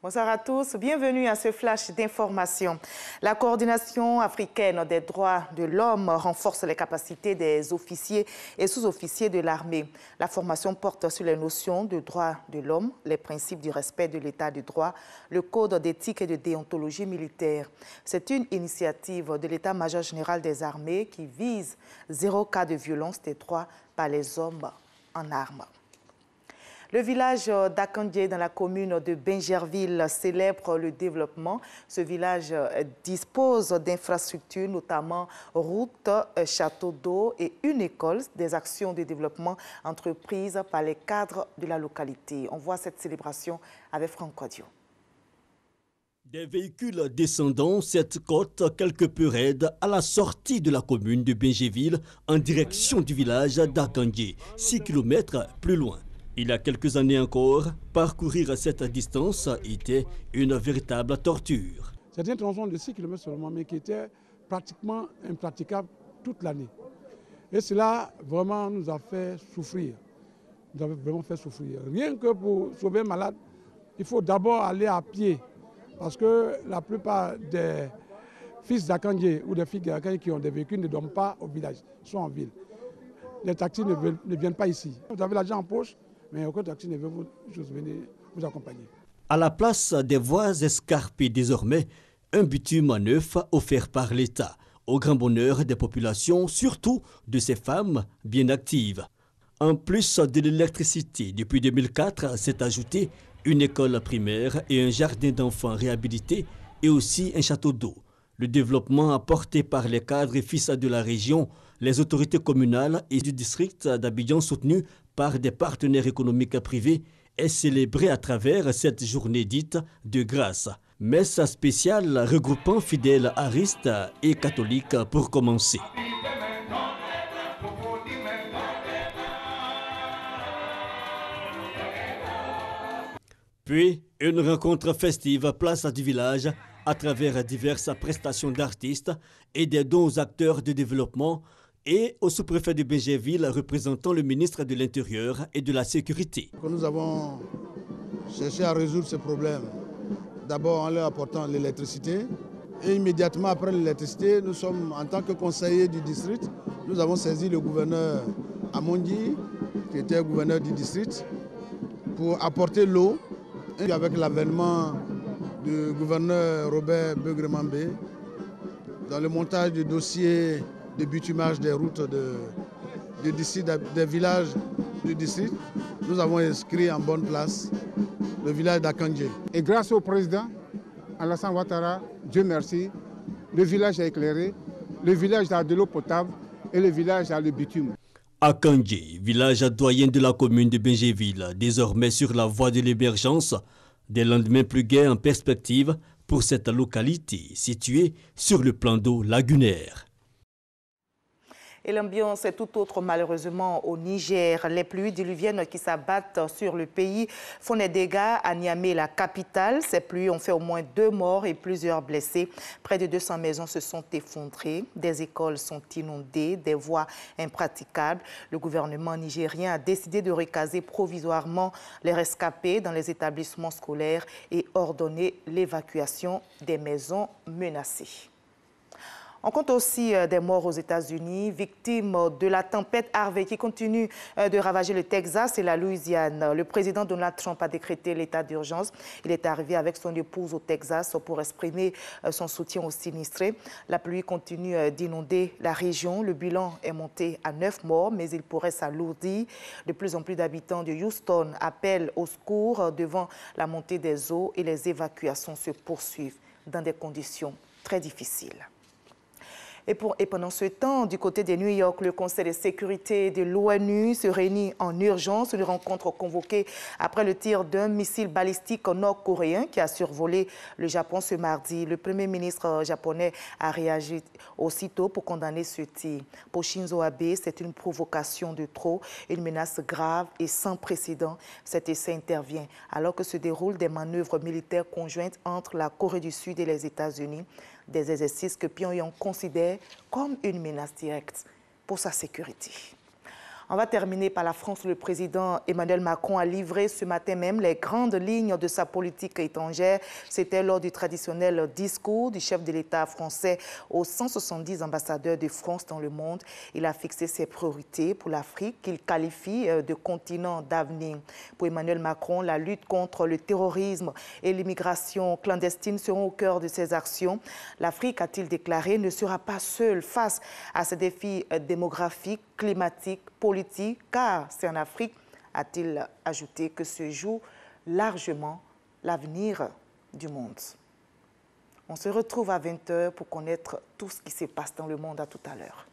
Bonsoir à tous, bienvenue à ce flash d'information. La coordination africaine des droits de l'homme renforce les capacités des officiers et sous-officiers de l'armée. La formation porte sur les notions de droits de l'homme, les principes du respect de l'état de droit, le code d'éthique et de déontologie militaire. C'est une initiative de l'état-major général des armées qui vise 0 cas de violence des droits par les hommes en armes. Le village d'Akandje dans la commune de Bingerville célèbre le développement. Ce village dispose d'infrastructures, notamment routes, châteaux d'eau et une école, des actions de développement entreprises par les cadres de la localité. On voit cette célébration avec Franck Quadio. Des véhicules descendant cette côte quelque peu raide à la sortie de la commune de Bingerville en direction du village d'Akandje, 6 km plus loin. Il y a quelques années encore, parcourir cette distance était une véritable torture. C'est un tronçon de 6 km seulement, mais qui était pratiquement impraticable toute l'année. Et cela vraiment nous a fait souffrir. Nous a vraiment fait souffrir. Rien que pour sauver un malade, il faut d'abord aller à pied. Parce que la plupart des fils d'Akandje ou des filles d'Akandje qui ont des véhicules ne dorment pas au village, sont en ville. Les taxis ne viennent pas ici. Vous avez l'argent en poche, mais aucun taxi ne veut vous accompagner. À la place des voies escarpées désormais, un bitume neuf offert par l'État, au grand bonheur des populations, surtout de ces femmes bien actives. En plus de l'électricité, depuis 2004, s'est ajouté une école primaire et un jardin d'enfants réhabilité et aussi un château d'eau. Le développement apporté par les cadres et fils de la région, les autorités communales et du district d'Abidjan soutenues par des partenaires économiques privés est célébré à travers cette journée dite de grâce. Messe spéciale regroupant fidèles aristes et catholiques pour commencer. Puis, une rencontre festive place du village à travers diverses prestations d'artistes et des dons aux acteurs de développement et au sous-préfet de Bingerville représentant le ministre de l'Intérieur et de la Sécurité. Nous avons cherché à résoudre ce problème, d'abord en leur apportant l'électricité et immédiatement après l'électricité, nous sommes en tant que conseillers du district, nous avons saisi le gouverneur Amondi, qui était gouverneur du district, pour apporter l'eau. Et avec l'avènement du gouverneur Robert Begremambé, dans le montage du dossier de bitumage des routes des villages du district, nous avons inscrit en bonne place le village d'Akandje. Et grâce au président Alassane Ouattara, Dieu merci, le village est éclairé, le village a de l'eau potable et le village a le bitume. Akandje, village doyen de la commune de Bingerville, désormais sur la voie de l'émergence, des lendemains plus gais en perspective pour cette localité située sur le plan d'eau lagunaire. Et l'ambiance est tout autre malheureusement au Niger. Les pluies diluviennes qui s'abattent sur le pays font des dégâts à Niamey, la capitale. Ces pluies ont fait au moins 2 morts et plusieurs blessés. Près de 200 maisons se sont effondrées. Des écoles sont inondées, des voies impraticables. Le gouvernement nigérien a décidé de recaser provisoirement les rescapés dans les établissements scolaires et ordonner l'évacuation des maisons menacées. On compte aussi des morts aux États-Unis, victimes de la tempête Harvey qui continue de ravager le Texas et la Louisiane. Le président Donald Trump a décrété l'état d'urgence. Il est arrivé avec son épouse au Texas pour exprimer son soutien aux sinistrés. La pluie continue d'inonder la région. Le bilan est monté à 9 morts, mais il pourrait s'alourdir. De plus en plus d'habitants de Houston appellent au secours devant la montée des eaux et les évacuations se poursuivent dans des conditions très difficiles. Et pendant ce temps, du côté de New York, le Conseil de sécurité de l'ONU se réunit en urgence. Une rencontre convoquée après le tir d'un missile balistique nord-coréen qui a survolé le Japon ce mardi. Le Premier ministre japonais a réagi aussitôt pour condamner ce tir. Pour Shinzo Abe, c'est une provocation de trop, une menace grave et sans précédent. Cet essai intervient alors que se déroulent des manœuvres militaires conjointes entre la Corée du Sud et les États-Unis. Des exercices que Pyongyang considère comme une menace directe pour sa sécurité. On va terminer par la France. Le président Emmanuel Macron a livré ce matin même les grandes lignes de sa politique étrangère. C'était lors du traditionnel discours du chef de l'État français aux 170 ambassadeurs de France dans le monde. Il a fixé ses priorités pour l'Afrique qu'il qualifie de continent d'avenir. Pour Emmanuel Macron, la lutte contre le terrorisme et l'immigration clandestine seront au cœur de ses actions. L'Afrique, a-t-il déclaré, ne sera pas seule face à ces défis démographiques, climatiques, politiques, car c'est en Afrique, a-t-il ajouté, que se joue largement l'avenir du monde. On se retrouve à 20 h pour connaître tout ce qui se passe dans le monde. À tout à l'heure.